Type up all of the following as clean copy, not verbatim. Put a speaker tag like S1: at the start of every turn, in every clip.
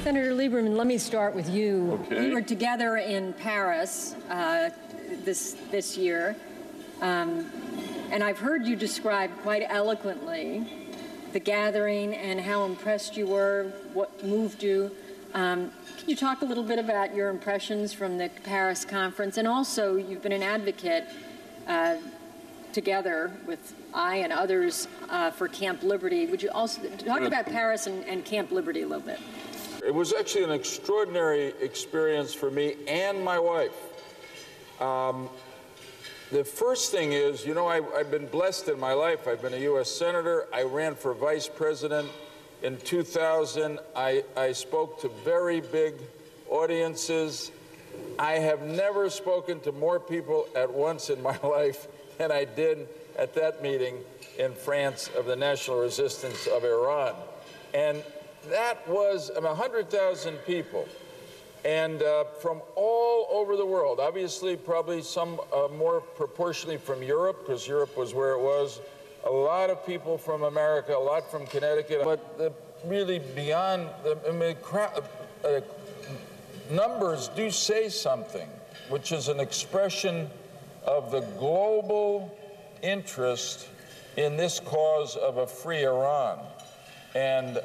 S1: Senator Lieberman, let me start with you.
S2: Okay.
S1: We were together in Paris this year, and I've heard you describe quite eloquently the gathering and how impressed you were, what moved you. Can you talk a little bit about your impressions from the Paris conference? And also, you've been an advocate together with I and others for Camp Liberty. Would you also talk about Paris and Camp Liberty a little bit?
S2: It was actually an extraordinary experience for me and my wife. The first thing is, you know, I've been blessed in my life. I've been a U.S. Senator. I ran for Vice President. In 2000, I spoke to very big audiences. I have never spoken to more people at once in my life than I did at that meeting in France of the National Resistance of Iran. And that was 100,000 people. And from all over the world, obviously probably some more proportionally from Europe, because Europe was where it was, a lot of people from America, a lot from Connecticut, but really beyond, numbers do say something, which is an expression of the global interest in this cause of a free Iran. And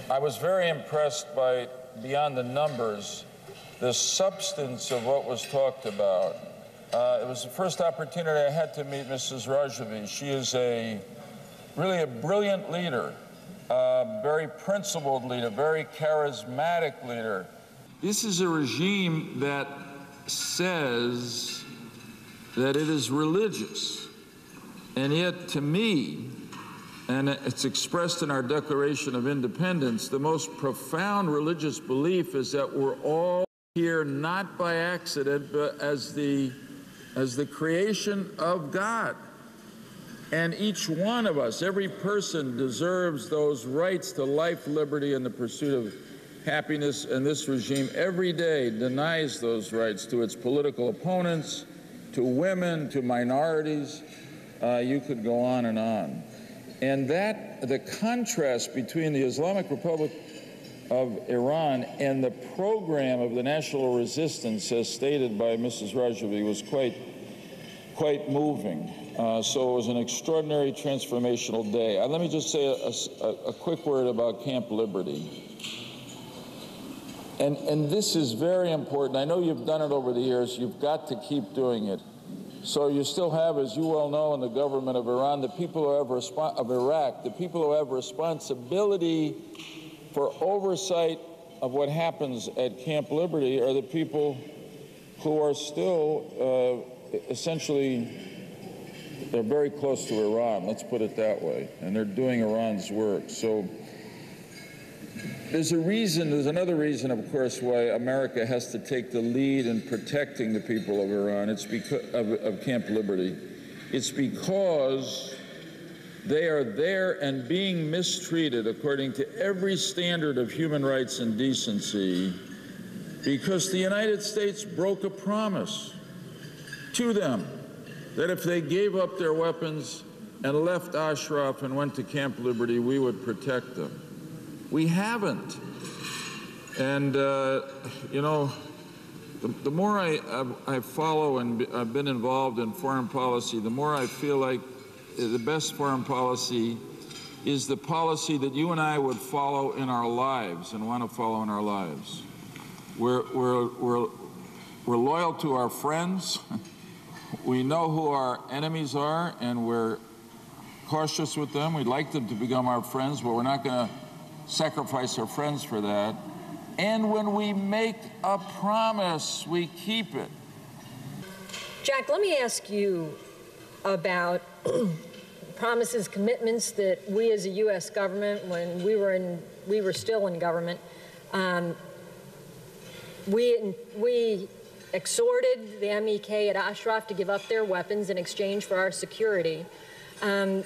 S2: I was very impressed by, beyond the numbers, the substance of what was talked about. It was the first opportunity I had to meet Mrs. Rajavi. She is really a brilliant leader, very principled leader, very charismatic leader. This is a regime that says that it is religious, and yet to me, and it's expressed in our Declaration of Independence, the most profound religious belief is that we're all here not by accident, but as the creation of God. And each one of us, every person, deserves those rights to life, liberty, and the pursuit of happiness, and this regime every day denies those rights to its political opponents, to women, to minorities. You could go on and on. And that, the contrast between the Islamic Republic of Iran and the program of the national resistance, as stated by Mrs. Rajavi, was quite moving. So it was an extraordinary transformational day. Let me just say a quick word about Camp Liberty. And this is very important. I know you've done it over the years. You've got to keep doing it. So you still have, as you well know, in the government of Iran, the people who have of Iraq, the people who have responsibility for oversight of what happens at Camp Liberty are the people who are still essentially, they're very close to Iran, let's put it that way, and they're doing Iran's work. So there's another reason, of course, why America has to take the lead in protecting the people of Iran. It's because of Camp Liberty. It's because they are there and being mistreated according to every standard of human rights and decency because the United States broke a promise to them that if they gave up their weapons and left Ashraf and went to Camp Liberty, we would protect them. We haven't. And, you know, the more I follow and I've been involved in foreign policy, the more I feel like the best foreign policy is the policy that you and I would follow in our lives and want to follow in our lives. We're loyal to our friends. We know who our enemies are, and we're cautious with them. We'd like them to become our friends, but we're not going to sacrifice our friends for that. And when we make a promise, we keep it.
S1: Jack, let me ask you about promises, commitments that we as a U.S. government, when we were still in government, we exhorted the MEK at Ashraf to give up their weapons in exchange for our security. And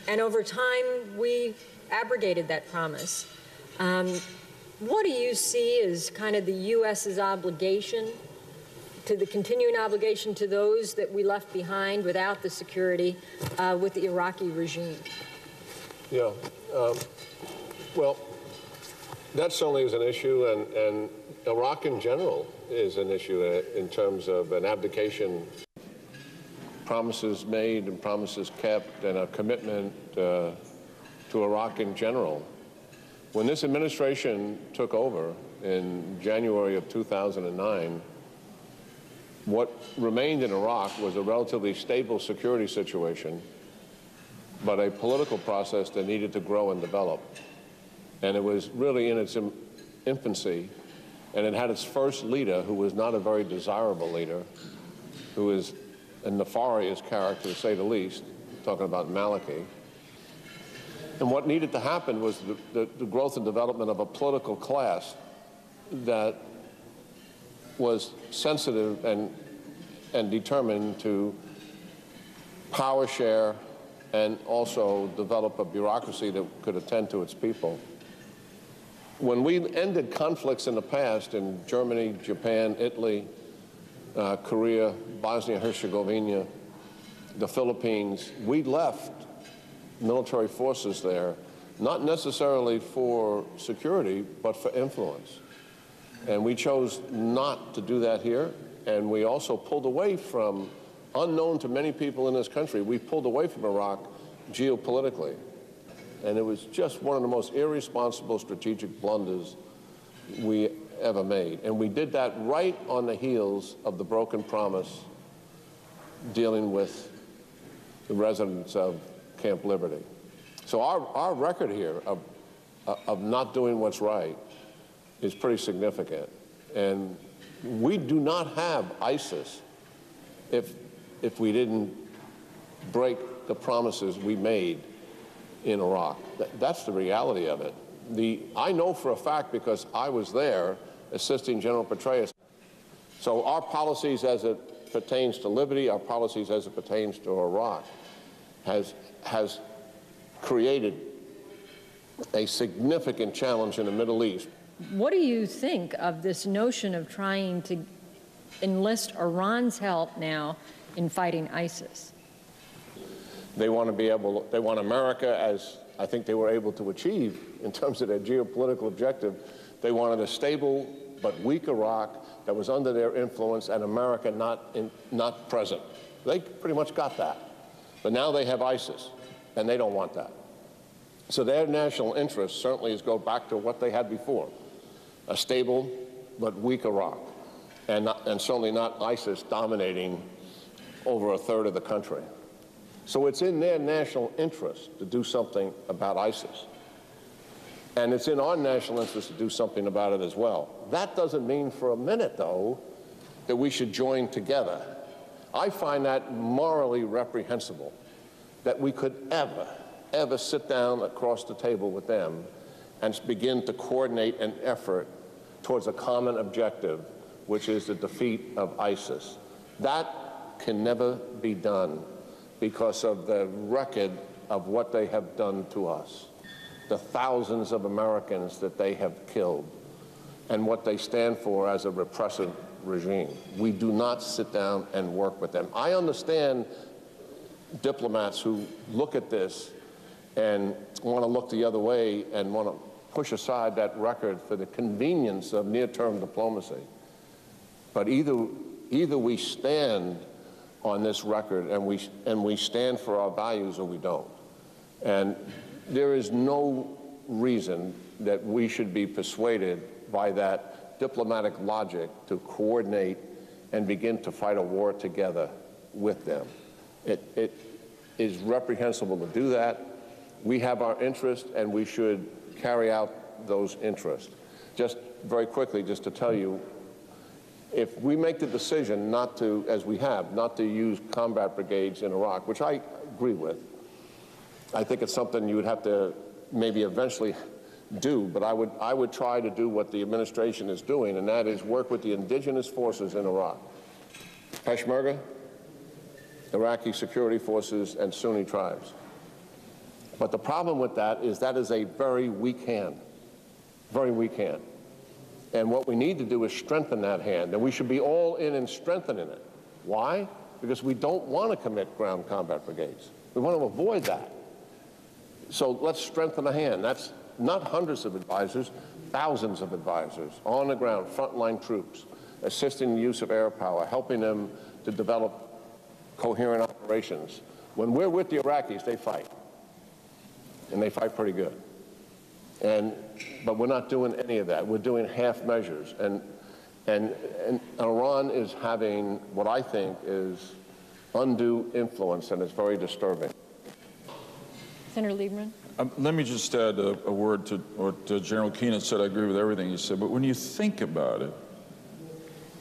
S1: over time, we abrogated that promise. What do you see as kind of the U.S.'s obligation, to the continuing obligation to those that we left behind without the security with the Iraqi regime?
S3: Yeah. Well, that certainly is an issue, and Iraq in general is an issue in terms of an abdication. Promises made and promises kept, and a commitment to Iraq in general. When this administration took over in January of 2009, what remained in Iraq was a relatively stable security situation, but a political process that needed to grow and develop. And it was really in its infancy, and it had its first leader, who was not a very desirable leader, who was a nefarious character, to say the least, talking about Maliki. And what needed to happen was the growth and development of a political class that was sensitive and determined to power share and also develop a bureaucracy that could attend to its people. When we ended conflicts in the past in Germany, Japan, Italy, Korea, Bosnia-Herzegovina, the Philippines, we left military forces there, not necessarily for security, but for influence. And we chose not to do that here, and we also pulled away from, unknown to many people in this country, we pulled away from Iraq geopolitically. And it was just one of the most irresponsible strategic blunders we ever made. And we did that right on the heels of the broken promise dealing with the residents of Camp Liberty. So our record here of not doing what's right is pretty significant. And we do not have ISIS if we didn't break the promises we made in Iraq. That's the reality of it. I know for a fact, because I was there assisting General Petraeus. So our policies as it pertains to liberty, our policies as it pertains to Iraq, has created a significant challenge in the Middle East.
S1: What do you think of this notion of trying to enlist Iran's help now in fighting ISIS?
S3: They want to be able, they want America, as I think they were able to achieve in terms of their geopolitical objective. They wanted a stable but weak Iraq that was under their influence, and America not present. They pretty much got that. But now they have ISIS, and they don't want that. So their national interest certainly is go back to what they had before, a stable but weak Iraq, and certainly not ISIS dominating over a third of the country. So it's in their national interest to do something about ISIS. And it's in our national interest to do something about it as well. That doesn't mean for a minute, though, that we should join together. I find that morally reprehensible, that we could ever sit down across the table with them and begin to coordinate an effort towards a common objective, which is the defeat of ISIS. That can never be done because of the record of what they have done to us, the thousands of Americans that they have killed, and what they stand for as a repressive regime. We do not sit down and work with them. I understand diplomats who look at this and want to look the other way and want to push aside that record for the convenience of near-term diplomacy. But either we stand on this record and we stand for our values, or we don't. And there is no reason that we should be persuaded by that diplomatic logic to coordinate and begin to fight a war together with them. It is reprehensible to do that. We have our interests, and we should carry out those interests. Just very quickly, just to tell you, if we make the decision not to, as we have, not to use combat brigades in Iraq, which I agree with, I think it's something you would have to maybe eventually do, but I would try to do what the administration is doing, and that is work with the indigenous forces in Iraq. Peshmerga, Iraqi security forces, and Sunni tribes. But the problem with that is a very weak hand, very weak hand. And what we need to do is strengthen that hand, and we should be all in strengthening it. Why? Because we don't want to commit ground combat brigades. We want to avoid that. So let's strengthen the hand. not hundreds of advisors, thousands of advisors on the ground, frontline troops, assisting the use of air power, helping them to develop coherent operations. When we're with the Iraqis, they fight. And they fight pretty good. But we're not doing any of that. We're doing half measures. And Iran is having what I think is undue influence, and it's very disturbing.
S1: Senator Lieberman?
S2: Let me just add a word to what General Keenan said. I agree with everything he said. But when you think about it,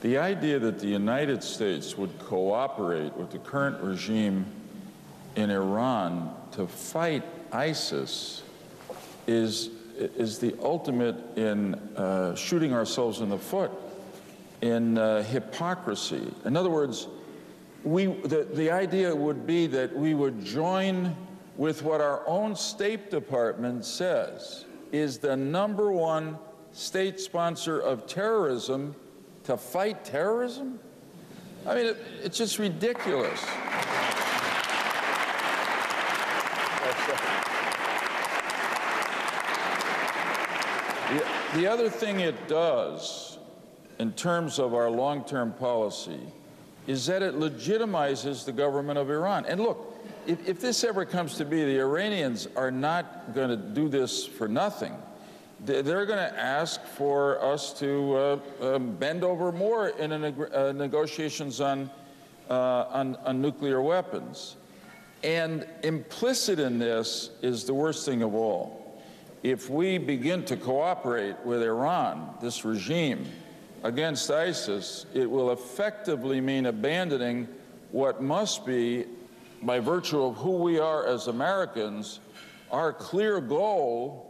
S2: the idea that the United States would cooperate with the current regime in Iran to fight ISIS is the ultimate in shooting ourselves in the foot, in hypocrisy. In other words, the idea would be that we would join with what our own State Department says is the #1 state sponsor of terrorism to fight terrorism? I mean, it's just ridiculous. The other thing it does in terms of our long-term policy is that it legitimizes the government of Iran. And look, if this ever comes to be, the Iranians are not going to do this for nothing. They're going to ask for us to bend over more in negotiations on nuclear weapons. And implicit in this is the worst thing of all. If we begin to cooperate with Iran, this regime, against ISIS, it will effectively mean abandoning what must be, by virtue of who we are as Americans, our clear goal,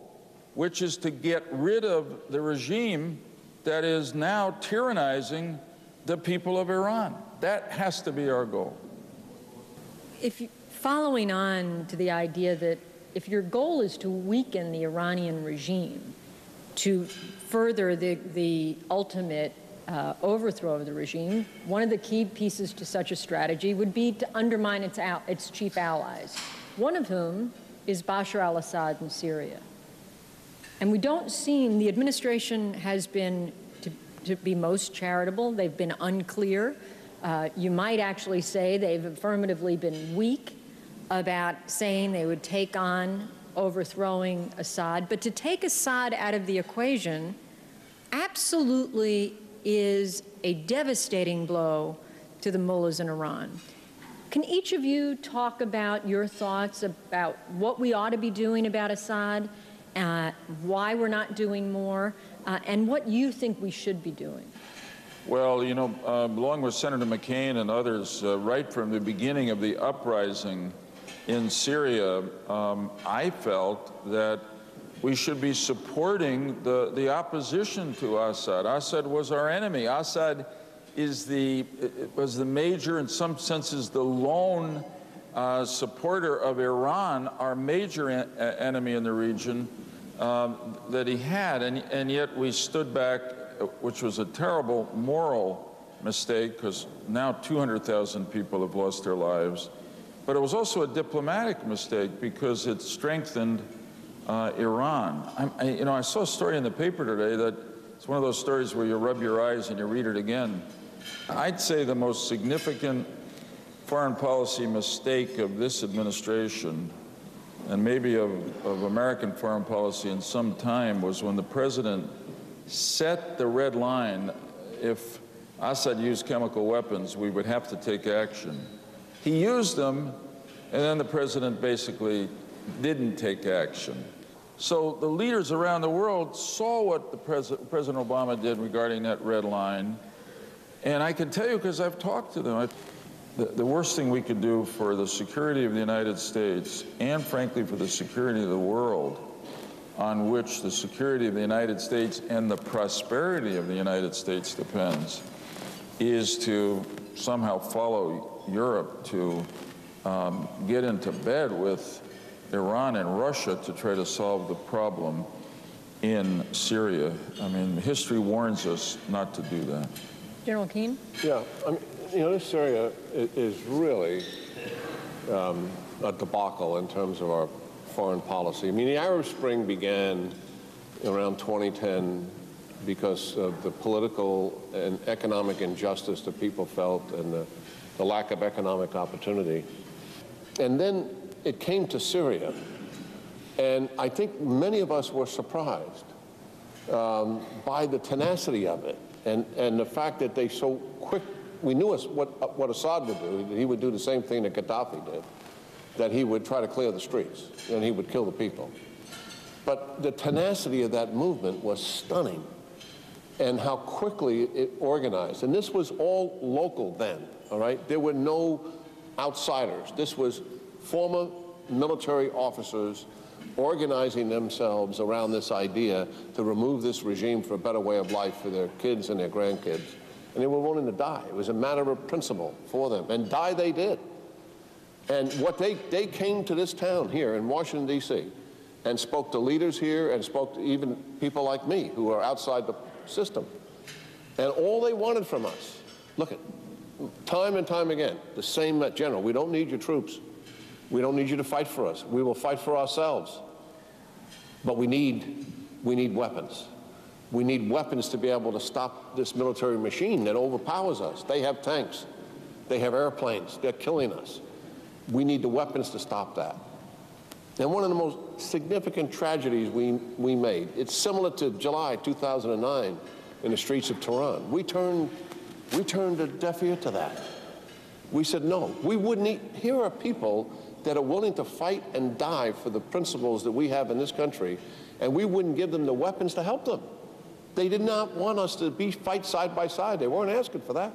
S2: which is to get rid of the regime that is now tyrannizing the people of Iran. That has to be our goal.
S1: Following on to the idea that if your goal is to weaken the Iranian regime, to further the ultimate overthrow of the regime, one of the key pieces to such a strategy would be to undermine its chief allies, one of whom is Bashar al-Assad in Syria. And we don't seem, the administration has been, to be most charitable, they've been unclear. You might actually say they've affirmatively been weak about saying they would take on overthrowing Assad. But to take Assad out of the equation absolutely is a devastating blow to the mullahs in Iran. Can each of you talk about your thoughts about what we ought to be doing about Assad, why we're not doing more, and what you think we should be doing?
S2: Well, you know, along with Senator McCain and others, right from the beginning of the uprising in Syria, I felt that we should be supporting the opposition to Assad. Assad was our enemy. Assad was the major, in some senses, the lone supporter of Iran, our major enemy in the region that he had. And yet we stood back, which was a terrible moral mistake, because now 200,000 people have lost their lives. But it was also a diplomatic mistake because it strengthened Iran. I saw a story in the paper today that it's one of those stories where you rub your eyes and you read it again. I'd say the most significant foreign policy mistake of this administration, and maybe of American foreign policy in some time, was when the president set the red line. If Assad used chemical weapons, we would have to take action. He used them, and then the president basically didn't take action. So the leaders around the world saw what President Obama did regarding that red line, and I can tell you, because I've talked to them, the worst thing we could do for the security of the United States, and frankly for the security of the world, on which the security of the United States and the prosperity of the United States depends, is to somehow follow Europe to get into bed with Iran and Russia to try to solve the problem in Syria. I mean, history warns us not to do that.
S1: General Keane?
S3: Yeah, I mean, this Syria is really a debacle in terms of our foreign policy. I mean, the Arab Spring began around 2010 because of the political and economic injustice that people felt and the lack of economic opportunity. And then it came to Syria. And I think many of us were surprised by the tenacity of it and the fact that they so quick, we knew what Assad would do. He would do the same thing that Gaddafi did, that he would try to clear the streets and he would kill the people. But the tenacity of that movement was stunning, and how quickly it organized. And this was all local then, all right? There were no outsiders. This was former military officers organizing themselves around this idea to remove this regime for a better way of life for their kids and their grandkids. And they were willing to die. It was a matter of principle for them, and die they did. And what they came to this town here in Washington, D.C., and spoke to leaders here and spoke to even people like me who are outside the system. And all they wanted from us, look at, time and time again, the same general, we don't need your troops. We don't need you to fight for us. We will fight for ourselves. But we need weapons. We need weapons to be able to stop this military machine that overpowers us. They have tanks. They have airplanes. They're killing us. We need the weapons to stop that. And one of the most significant tragedies we made, it's similar to July 2009 in the streets of Tehran. We turned a deaf ear to that. We said, no, we wouldn't. Here are people that are willing to fight and die for the principles that we have in this country, and we wouldn't give them the weapons to help them. They did not want us to fight side by side. They weren't asking for that.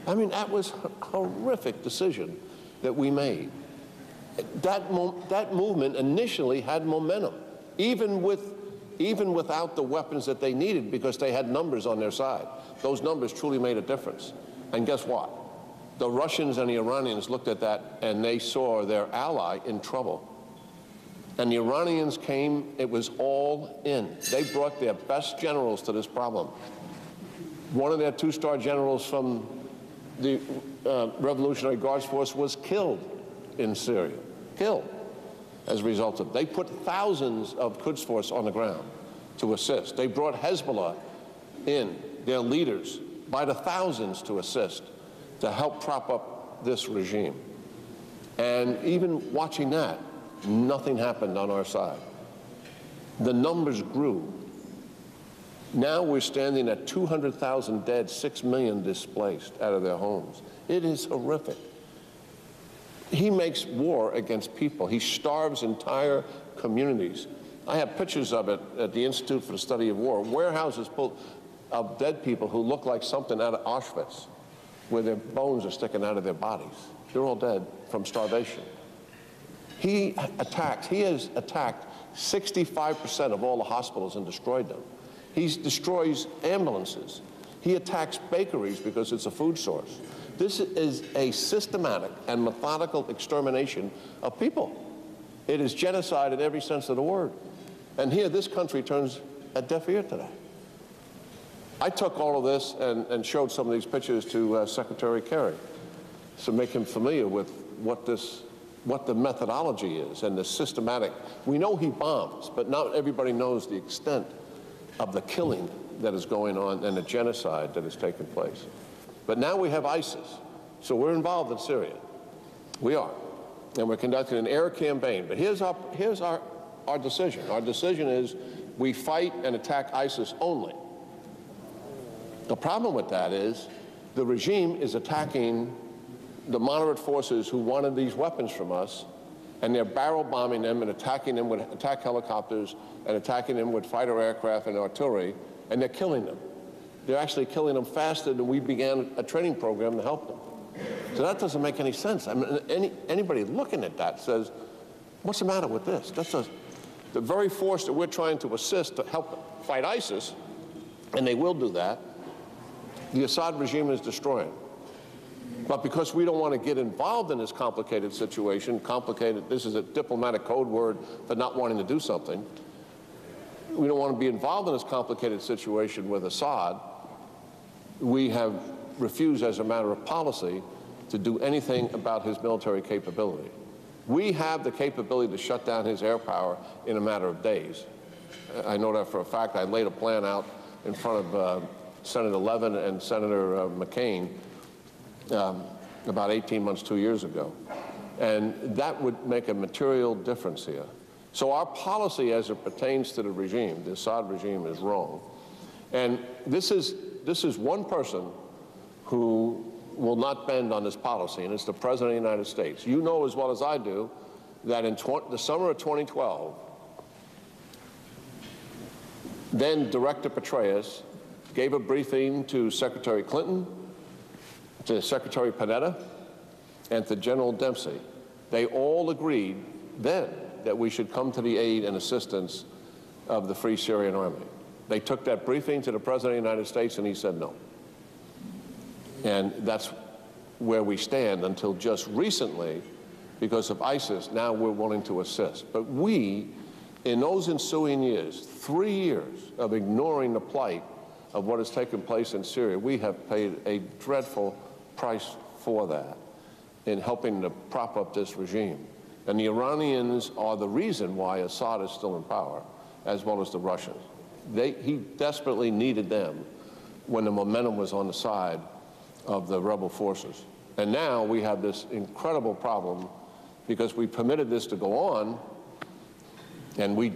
S3: I mean, that was a horrific decision that we made. That movement initially had momentum, even without the weapons that they needed, because they had numbers on their side. Those numbers truly made a difference. And guess what? The Russians and the Iranians looked at that and they saw their ally in trouble. And the Iranians came, it was all in. They brought their best generals to this problem. One of their two-star generals from the Revolutionary Guards Force was killed in Syria, killed as a result of it. They put thousands of Quds Force on the ground to assist. They brought Hezbollah in, their leaders, by the thousands to assist, to help prop up this regime. And even watching that, nothing happened on our side. The numbers grew. Now we're standing at 200,000 dead, 6 million displaced out of their homes. It is horrific. He makes war against people. He starves entire communities. I have pictures of it at the Institute for the Study of War. Warehouses full of dead people who look like something out of Auschwitz, where their bones are sticking out of their bodies. They're all dead from starvation. He has attacked 65% of all the hospitals and destroyed them. He destroys ambulances. He attacks bakeries because it's a food source. This is a systematic and methodical extermination of people. It is genocide in every sense of the word. And here, this country turns a deaf ear to that. I took all of this and showed some of these pictures to Secretary Kerry to make him familiar with what the methodology is and the systematic. We know he bombs, but not everybody knows the extent of the killing that is going on and the genocide that has taken place. But now we have ISIS, so we're involved in Syria. We are, and we're conducting an air campaign. But here's our decision. Our decision is we fight and attack ISIS only. The problem with that is the regime is attacking the moderate forces who wanted these weapons from us, and they're barrel bombing them and attacking them with attack helicopters and attacking them with fighter aircraft and artillery, and they're killing them. They're actually killing them faster than we began a training program to help them. So that doesn't make any sense. I mean, anybody looking at that says, what's the matter with this? That's the very force that we're trying to assist to help fight ISIS, and they will do that, the Assad regime is destroying. But because we don't want to get involved in this complicated situation, this is a diplomatic code word for not wanting to do something, we don't want to be involved in this complicated situation with Assad, we have refused as a matter of policy to do anything about his military capability. We have the capability to shut down his air power in a matter of days. I know that for a fact. I laid a plan out in front of Senator Levin and Senator McCain about 18 months, 2 years ago. And that would make a material difference here. So our policy as it pertains to the regime, the Assad regime, is wrong. And this is one person who will not bend on this policy, and it's the President of the United States. You know as well as I do that in the summer of 2012, then Director Petraeus gave a briefing to Secretary Clinton, to Secretary Panetta, and to General Dempsey. They all agreed then that we should come to the aid and assistance of the Free Syrian Army. They took that briefing to the President of the United States, and he said no. And that's where we stand until just recently, because of ISIS, now we're willing to assist. But we, in those ensuing years, 3 years of ignoring the plight of what has taken place in Syria, we have paid a dreadful price for that in helping to prop up this regime. And the Iranians are the reason why Assad is still in power, as well as the Russians. He desperately needed them when the momentum was on the side of the rebel forces. And now we have this incredible problem because we permitted this to go on, and we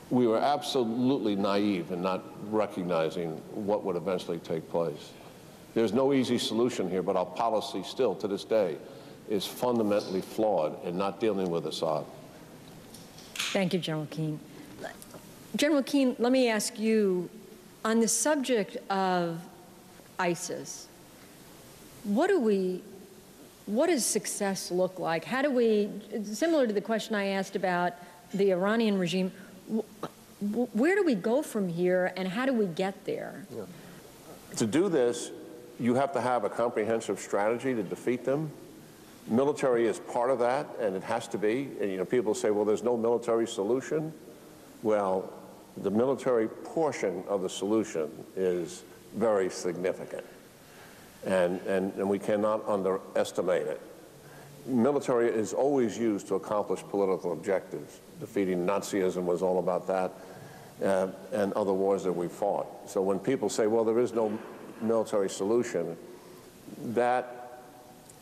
S3: were absolutely naive in not recognizing what would eventually take place. There's no easy solution here, but our policy still, to this day, is fundamentally flawed in not dealing with Assad.
S1: Thank you, General Keane. General Keane, let me ask you, on the subject of ISIS, what does success look like? How do we, similar to the question I asked about the Iranian regime, where do we go from here and how do we get there?
S3: Yeah. To do this, you have to have a comprehensive strategy to defeat them. Military is part of that, and it has to be. And, you know, people say, well, there's no military solution. Well, the military portion of the solution is very significant, and we cannot underestimate it. Military is always used to accomplish political objectives. Defeating Nazism was all about that, and other wars that we fought. So when people say, well, there is no military solution, that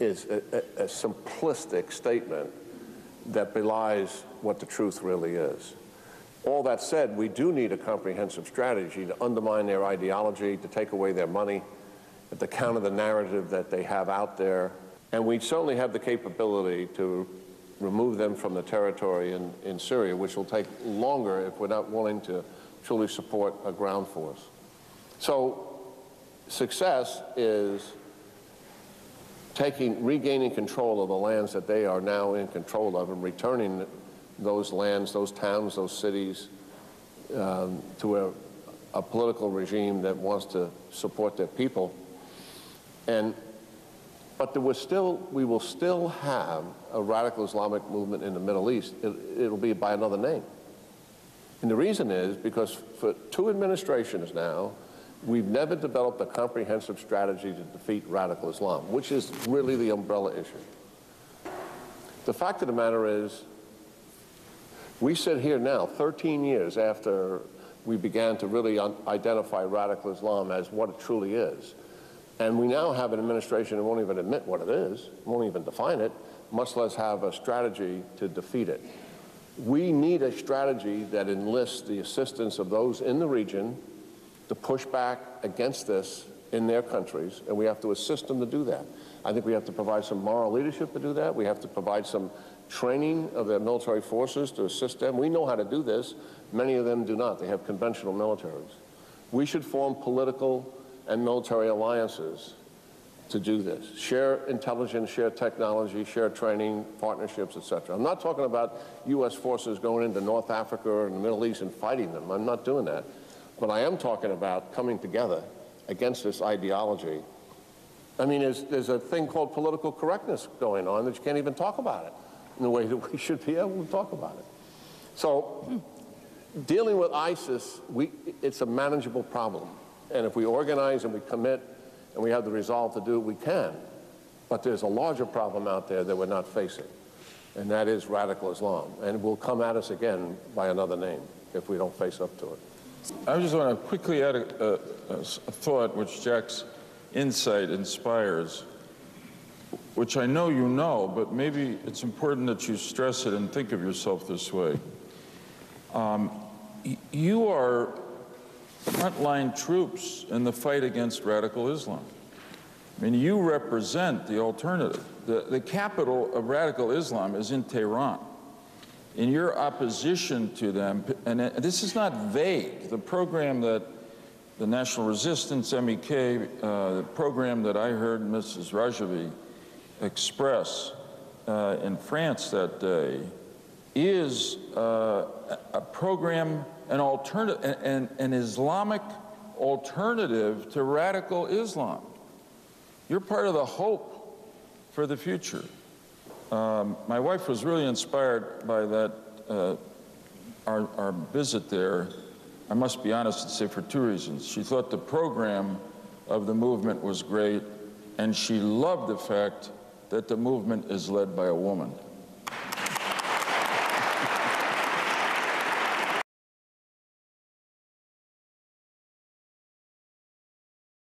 S3: is a simplistic statement that belies what the truth really is. All that said, we do need a comprehensive strategy to undermine their ideology, to take away their money, to counter the narrative that they have out there. And we certainly have the capability to remove them from the territory in Syria, which will take longer if we're not willing to truly support a ground force. So success is regaining control of the lands that they are now in control of and returning those lands, those towns, those cities to a political regime that wants to support their people. But we will still have a radical Islamic movement in the Middle East. It'll be by another name. And the reason is because for 2 administrations now, we've never developed a comprehensive strategy to defeat radical Islam, which is really the umbrella issue. The fact of the matter is, we sit here now, 13 years after we began to really identify radical Islam as what it truly is. And we now have an administration that won't even admit what it is, won't even define it, much less have a strategy to defeat it. We need a strategy that enlists the assistance of those in the region to push back against this in their countries, and we have to assist them to do that. I think we have to provide some moral leadership to do that. We have to provide some training of their military forces to assist them. We know how to do this. Many of them do not. They have conventional militaries. We should form political and military alliances to do this. Share intelligence, share technology, share training, partnerships, etc. I'm not talking about U.S. forces going into North Africa or in the Middle East and fighting them. I'm not doing that. But I am talking about coming together against this ideology. I mean, there's a thing called political correctness going on that you can't even talk about it in the way that we should be able to talk about it. So dealing with ISIS, it's a manageable problem. And if we organize and we commit and we have the resolve to do it, we can. But there's a larger problem out there that we're not facing. and that is radical Islam. And it will come at us again by another name if we don't face up to it.
S2: I just want to quickly add a thought which Jack's insight inspires, which I know you know, but maybe it's important that you stress it and think of yourself this way. You are frontline troops in the fight against radical Islam. I mean, you represent the alternative. The capital of radical Islam is in Tehran. In your opposition to them, and this is not vague, the program that the National Resistance, MEK, the program that I heard Mrs. Rajavi express in France that day is a program, an alternative, an Islamic alternative to radical Islam. You're part of the hope for the future. My wife was really inspired by that, our visit there. I must be honest and say for two reasons. She thought the program of the movement was great, and she loved the fact that the movement is led by a woman.